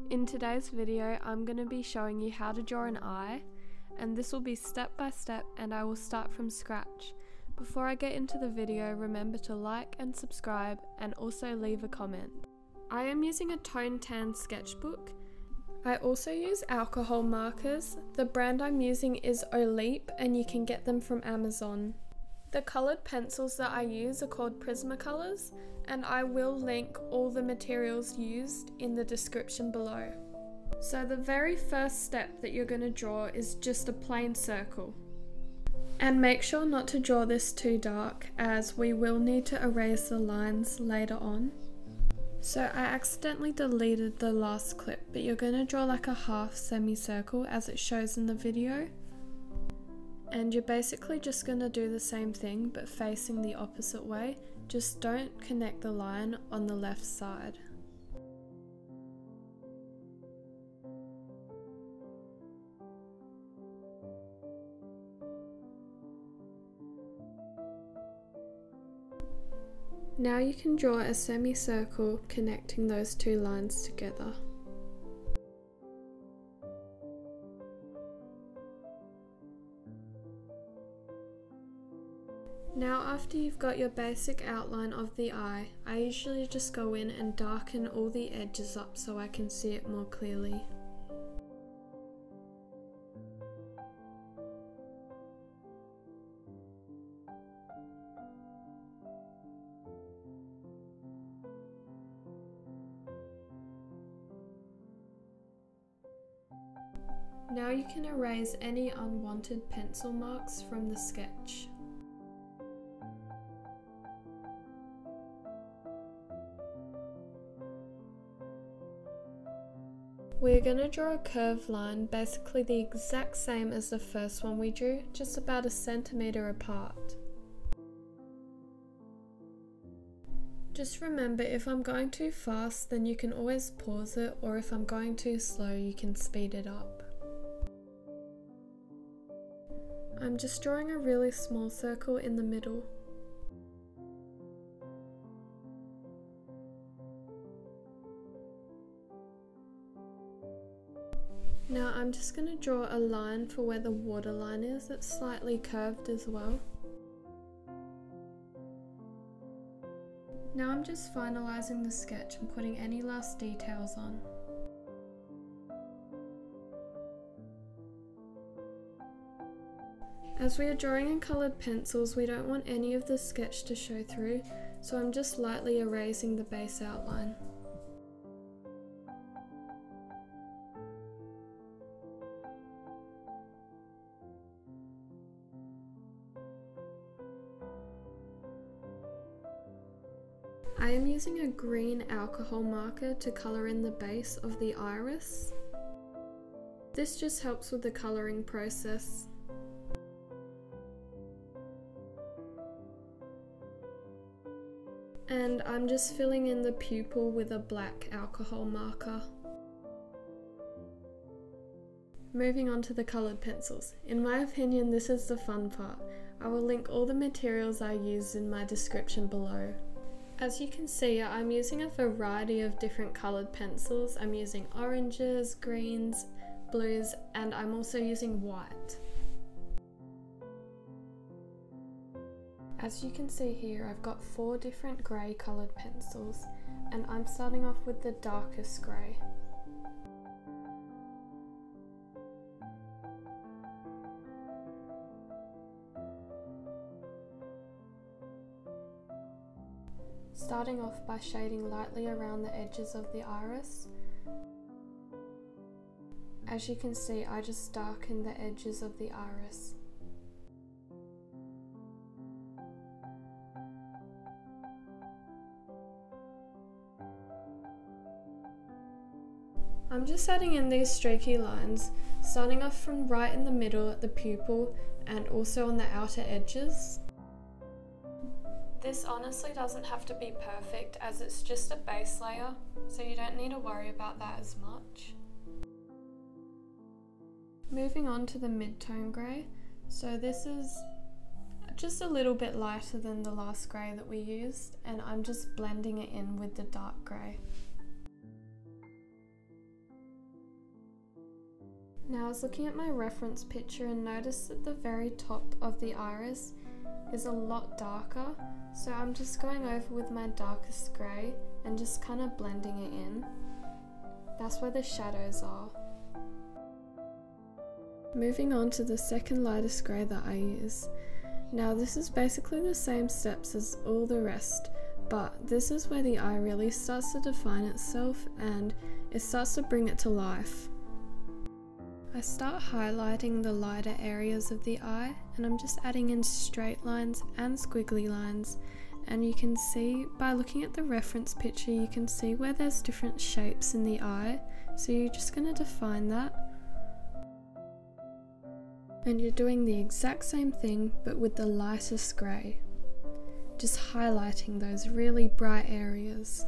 In today's video, I'm going to be showing you how to draw an eye, and this will be step by step and I will start from scratch. Before I get into the video, remember to like and subscribe and also leave a comment. I am using a tone tan sketchbook. I also use alcohol markers. The brand I'm using is Oleep and you can get them from Amazon. The coloured pencils that I use are called Prismacolors, and I will link all the materials used in the description below. So the very first step that you're going to draw is just a plain circle. And make sure not to draw this too dark, as we will need to erase the lines later on. So I accidentally deleted the last clip, but you're going to draw like a half semicircle as it shows in the video. And you're basically just going to do the same thing but facing the opposite way. Just don't connect the line on the left side. Now you can draw a semicircle connecting those two lines together. Now after you've got your basic outline of the eye, I usually just go in and darken all the edges up so I can see it more clearly. Now you can erase any unwanted pencil marks from the sketch. We're going to draw a curved line, basically the exact same as the first one we drew, just about 1 centimeter apart. Just remember, if I'm going too fast, then you can always pause it, or if I'm going too slow, you can speed it up. I'm just drawing a really small circle in the middle. Now I'm just going to draw a line for where the waterline is. It's slightly curved as well. Now I'm just finalising the sketch and putting any last details on. As we are drawing in coloured pencils, we don't want any of the sketch to show through, so I'm just lightly erasing the base outline. I am using a green alcohol marker to colour in the base of the iris. This just helps with the colouring process. And I'm just filling in the pupil with a black alcohol marker. Moving on to the coloured pencils. In my opinion, this is the fun part. I will link all the materials I used in my description below. As you can see, I'm using a variety of different coloured pencils. I'm using oranges, greens, blues, and I'm also using white. As you can see here, I've got 4 different grey coloured pencils, and I'm starting off with the darkest grey. Starting off by shading lightly around the edges of the iris. As you can see, I just darken the edges of the iris. I'm just adding in these streaky lines, starting off from right in the middle at the pupil and also on the outer edges. This honestly doesn't have to be perfect, as it's just a base layer, so you don't need to worry about that as much. Moving on to the mid-tone grey, so this is just a little bit lighter than the last grey that we used, and I'm just blending it in with the dark grey. Now I was looking at my reference picture and noticed that the very top of the iris is a lot darker, so I'm just going over with my darkest grey and just kind of blending it in. That's where the shadows are. Moving on to the second lightest grey that I use. Now this is basically the same steps as all the rest, but this is where the eye really starts to define itself and it starts to bring it to life. I start highlighting the lighter areas of the eye and I'm just adding in straight lines and squiggly lines, and you can see by looking at the reference picture you can see where there's different shapes in the eye, so you're just going to define that. And you're doing the exact same thing but with the lightest grey, just highlighting those really bright areas.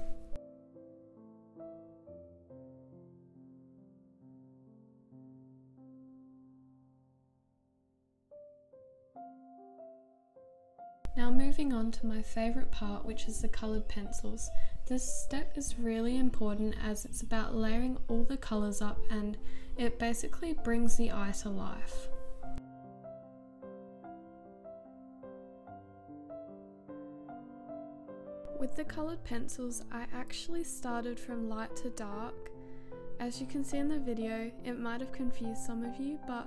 Now moving on to my favourite part, which is the coloured pencils. This step is really important as it's about layering all the colours up and it basically brings the eye to life. With the coloured pencils, I actually started from light to dark. As you can see in the video, it might have confused some of you, but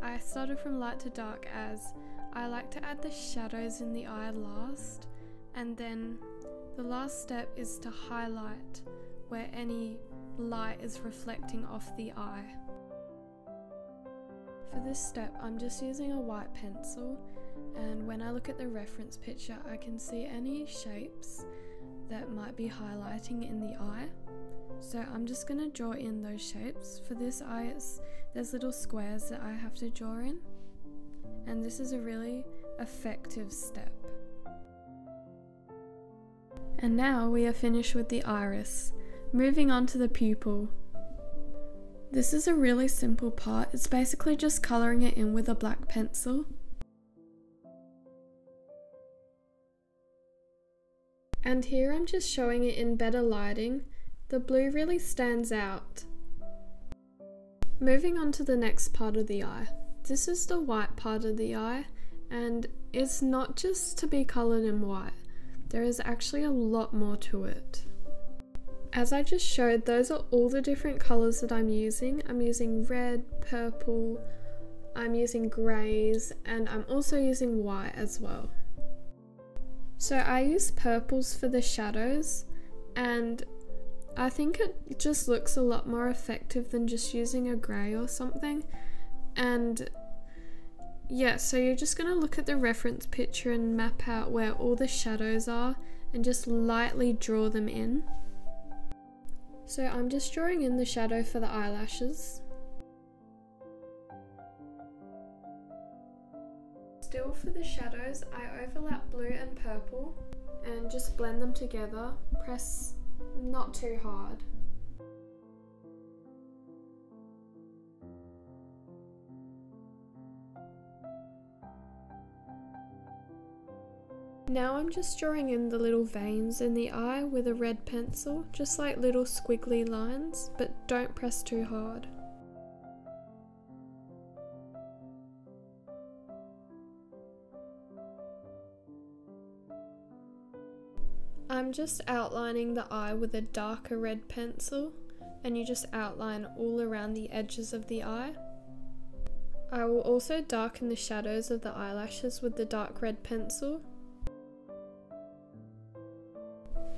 I started from light to dark as I like to add the shadows in the eye last, and then the last step is to highlight where any light is reflecting off the eye. For this step, I'm just using a white pencil, and when I look at the reference picture, I can see any shapes that might be highlighting in the eye. So I'm just going to draw in those shapes. For this eye, there's little squares that I have to draw in. And this is a really effective step. And now we are finished with the iris. Moving on to the pupil. This is a really simple part. It's basically just colouring it in with a black pencil. And here I'm just showing it in better lighting. The blue really stands out. Moving on to the next part of the eye. This is the white part of the eye, and it's not just to be coloured in white. There is actually a lot more to it. As I just showed, those are all the different colours that I'm using. I'm using red, purple, I'm using greys, and I'm also using white as well. So I use purples for the shadows, and I think it just looks a lot more effective than just using a grey or something. And yeah, so you're just going to look at the reference picture and map out where all the shadows are and just lightly draw them in. So I'm just drawing in the shadow for the eyelashes. Still for the shadows, I overlap blue and purple and just blend them together. Press not too hard. Now I'm just drawing in the little veins in the eye with a red pencil, just like little squiggly lines, but don't press too hard. I'm just outlining the eye with a darker red pencil, and you just outline all around the edges of the eye. I will also darken the shadows of the eyelashes with the dark red pencil.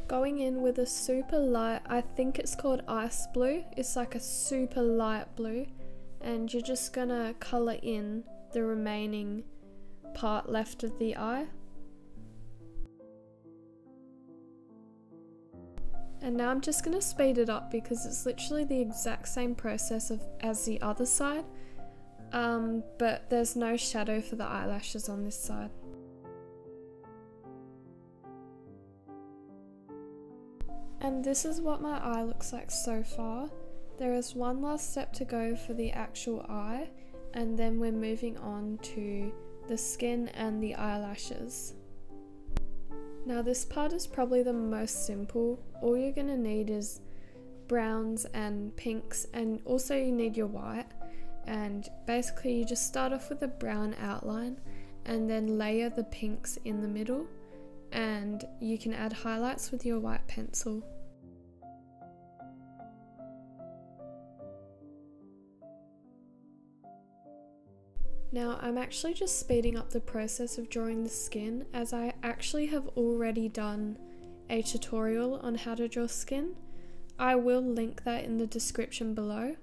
Going in with a super light, I think it's called ice blue, it's like a super light blue, and you're just gonna colour in the remaining part left of the eye. And now I'm just gonna speed it up because it's literally the exact same process as the other side, but there's no shadow for the eyelashes on this side. And this is what my eye looks like so far. There is one last step to go for the actual eye, and then we're moving on to the skin and the eyelashes. Now this part is probably the most simple. All you're going to need is browns and pinks, and also you need your white. and basically you just start off with a brown outline and then layer the pinks in the middle, and you can add highlights with your white pencil. Now I'm actually just speeding up the process of drawing the skin, as I actually have already done a tutorial on how to draw skin. I will link that in the description below.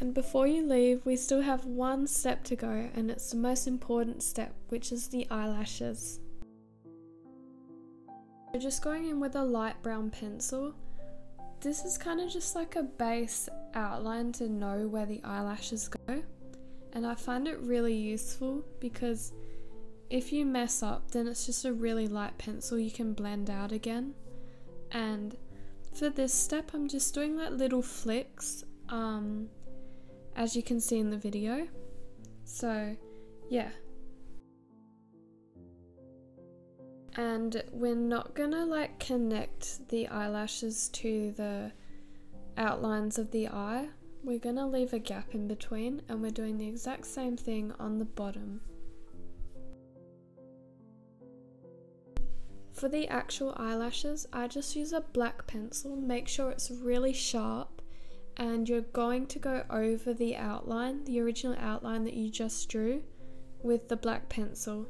And before you leave, we still have one step to go, and it's the most important step, which is the eyelashes. So just going in with a light brown pencil. This is kind of just like a base outline to know where the eyelashes go, and I find it really useful because if you mess up, then it's just a really light pencil you can blend out again. And for this step, I'm just doing like little flicks, as you can see in the video. So yeah, and we're not gonna like connect the eyelashes to the outlines of the eye. We're gonna leave a gap in between, and we're doing the exact same thing on the bottom. For the actual eyelashes, I just use a black pencil. Make sure it's really sharp, and you're going to go over the outline, the original outline that you just drew, with the black pencil.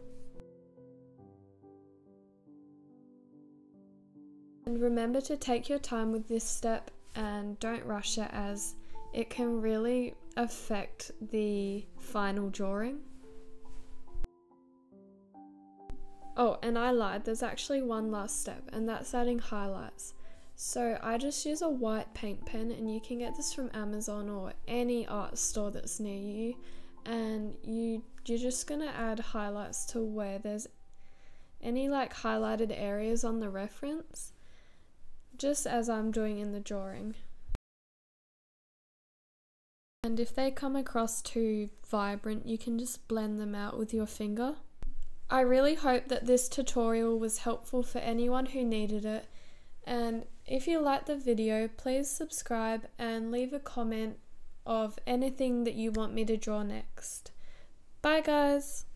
And remember to take your time with this step and don't rush it, as it can really affect the final drawing. Oh, and I lied, there's actually one last step, and that's adding highlights. So I just use a white paint pen, and you can get this from Amazon or any art store that's near you, and you're just gonna add highlights to where there's any like highlighted areas on the reference, just as I'm doing in the drawing. And if they come across too vibrant, you can just blend them out with your finger. I really hope that this tutorial was helpful for anyone who needed it. And if you liked the video, please subscribe and leave a comment of anything that you want me to draw next. Bye guys!